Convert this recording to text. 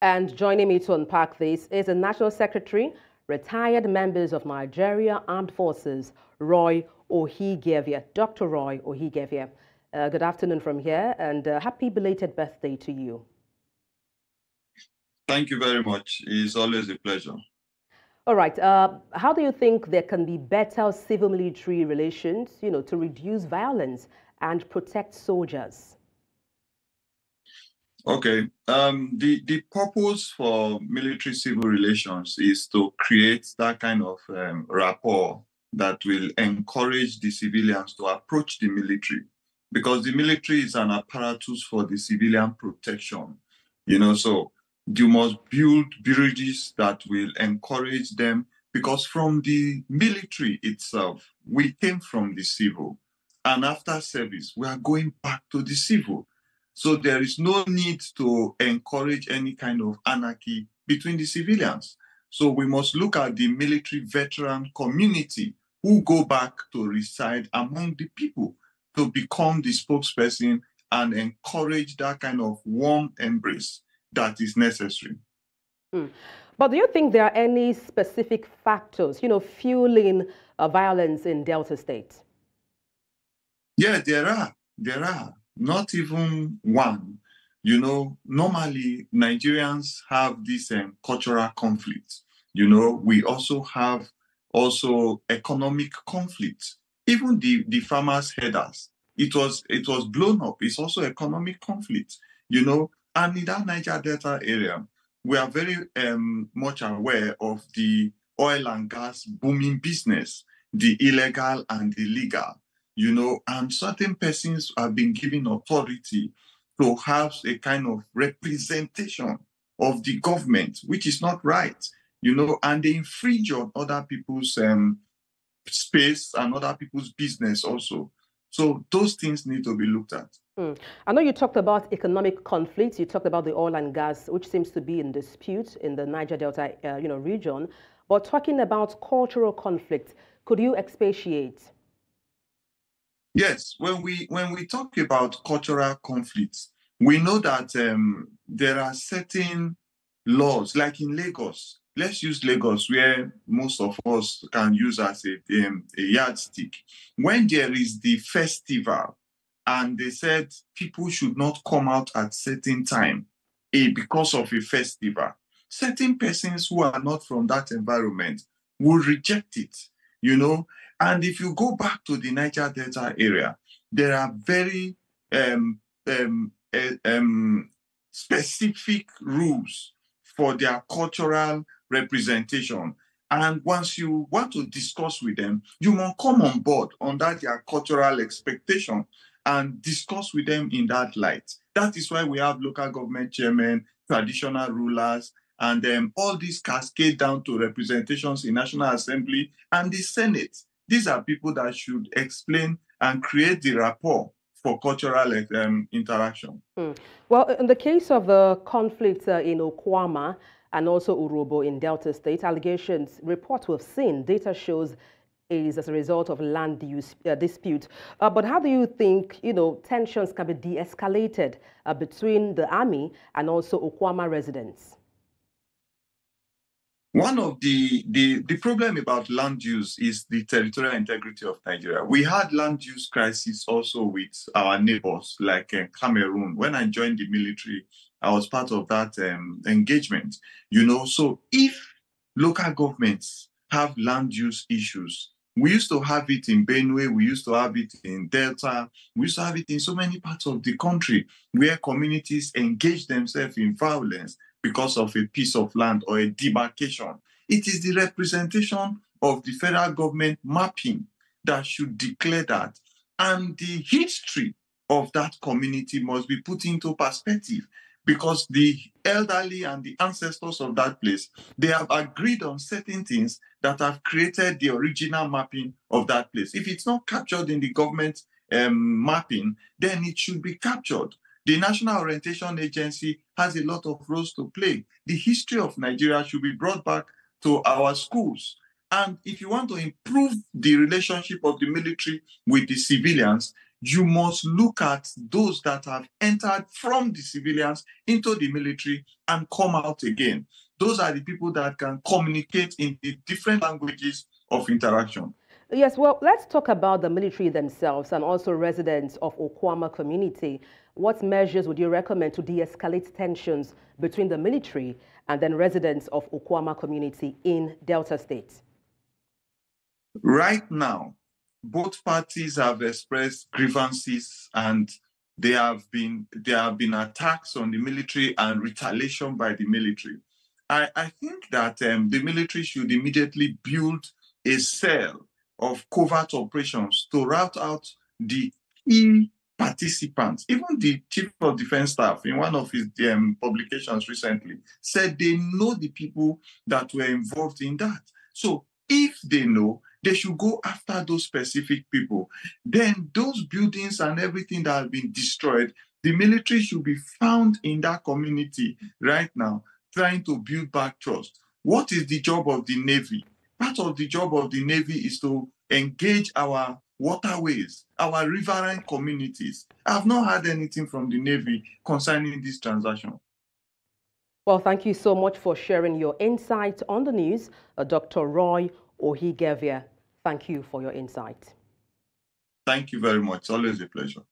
And joining me to unpack this is the National Secretary, retired members of Nigeria Armed Forces, Roy Okhidievbie, Dr. Roy Okhidievbie. Good afternoon from here, and happy belated birthday to you. Thank you very much. It's always a pleasure. All right. How do you think there can be better civil-military relations, to reduce violence and protect soldiers? Okay. The purpose for military-civil relations is to create that kind of rapport that will encourage the civilians to approach the military, because the military is an apparatus for the civilian protection. So you must build bridges that will encourage them, because from the military itself, we came from the civil, and after service, we are going back to the civil. So there is no need to encourage any kind of anarchy between the civilians. So we must look at the military veteran community who go back to reside among the people to become the spokesperson and encourage that kind of warm embrace that is necessary. But do you think there are any specific factors, fueling violence in Delta State? Yeah, there are. There are. Not even one. Normally Nigerians have this cultural conflict. We also have economic conflict. Even the farmers' headers, it was blown up. It's also economic conflict. And in that Niger Delta area, we are very much aware of the oil and gas booming business, the illegal and the legal. And certain persons have been given authority to have a kind of representation of the government, which is not right, and they infringe on other people's space and other people's business also. So those things need to be looked at. I know you talked about economic conflicts. You talked about the oil and gas, which seems to be in dispute in the Niger Delta, region. But talking about cultural conflict, could you expatiate? Yes, when we talk about cultural conflicts, we know that there are certain laws, like in Lagos. Let's use Lagos, where most of us can use as a yardstick. When there is the festival, and they said people should not come out at certain time because of a festival, certain persons who are not from that environment will reject it, And if you go back to the Niger Delta area, there are very specific rules for their cultural representation. And once you want to discuss with them, you must come on board under their cultural expectation and discuss with them in that light. That is why we have local government chairmen, traditional rulers, and all these cascade down to representations in National Assembly and the Senate. These are people that should explain and create the rapport for cultural interaction. Well, in the case of the conflict in Okuama and also Urhobo in Delta State, allegations, reports we've seen, data shows is as a result of land use dispute. But how do you think, tensions can be de-escalated between the army and also Okuama residents? One of the problem about land use is the territorial integrity of Nigeria. We had land use crisis also with our neighbors, like Cameroon. When I joined the military, I was part of that engagement. So if local governments have land use issues, we used to have it in Benue, we used to have it in Delta, we used to have it in so many parts of the country where communities engage themselves in violence because of a piece of land or a demarcation. It is the representation of the federal government mapping that should declare that. And the history of that community must be put into perspective, because the elderly and the ancestors of that place, they have agreed on certain things that have created the original mapping of that place. If it's not captured in the government mapping, then it should be captured. The National Orientation Agency has a lot of roles to play. The history of Nigeria should be brought back to our schools. And if you want to improve the relationship of the military with the civilians, you must look at those that have entered from the civilians into the military and come out again. Those are the people that can communicate in the different languages of interaction. Yes, well, let's talk about the military themselves and also residents of Okuama community. What measures would you recommend to de-escalate tensions between the military and then residents of Okuama community in Delta State? Right now, both parties have expressed grievances, and there have been attacks on the military and retaliation by the military. I think that the military should immediately build a cell of covert operations to rout out the key participants. Even the chief of defense staff, in one of his publications recently, said they know the people that were involved in that. So if they know, they should go after those specific people. Then those buildings and everything that have been destroyed, the military should be found in that community right now, trying to build back trust. What is the job of the Navy? Part of the job of the Navy is to engage our waterways, our riverine communities. I have not heard anything from the Navy concerning this transaction. Well, thank you so much for sharing your insight on the news, Dr. Roy Okhidievbie. Thank you for your insight. Thank you very much. It's always a pleasure.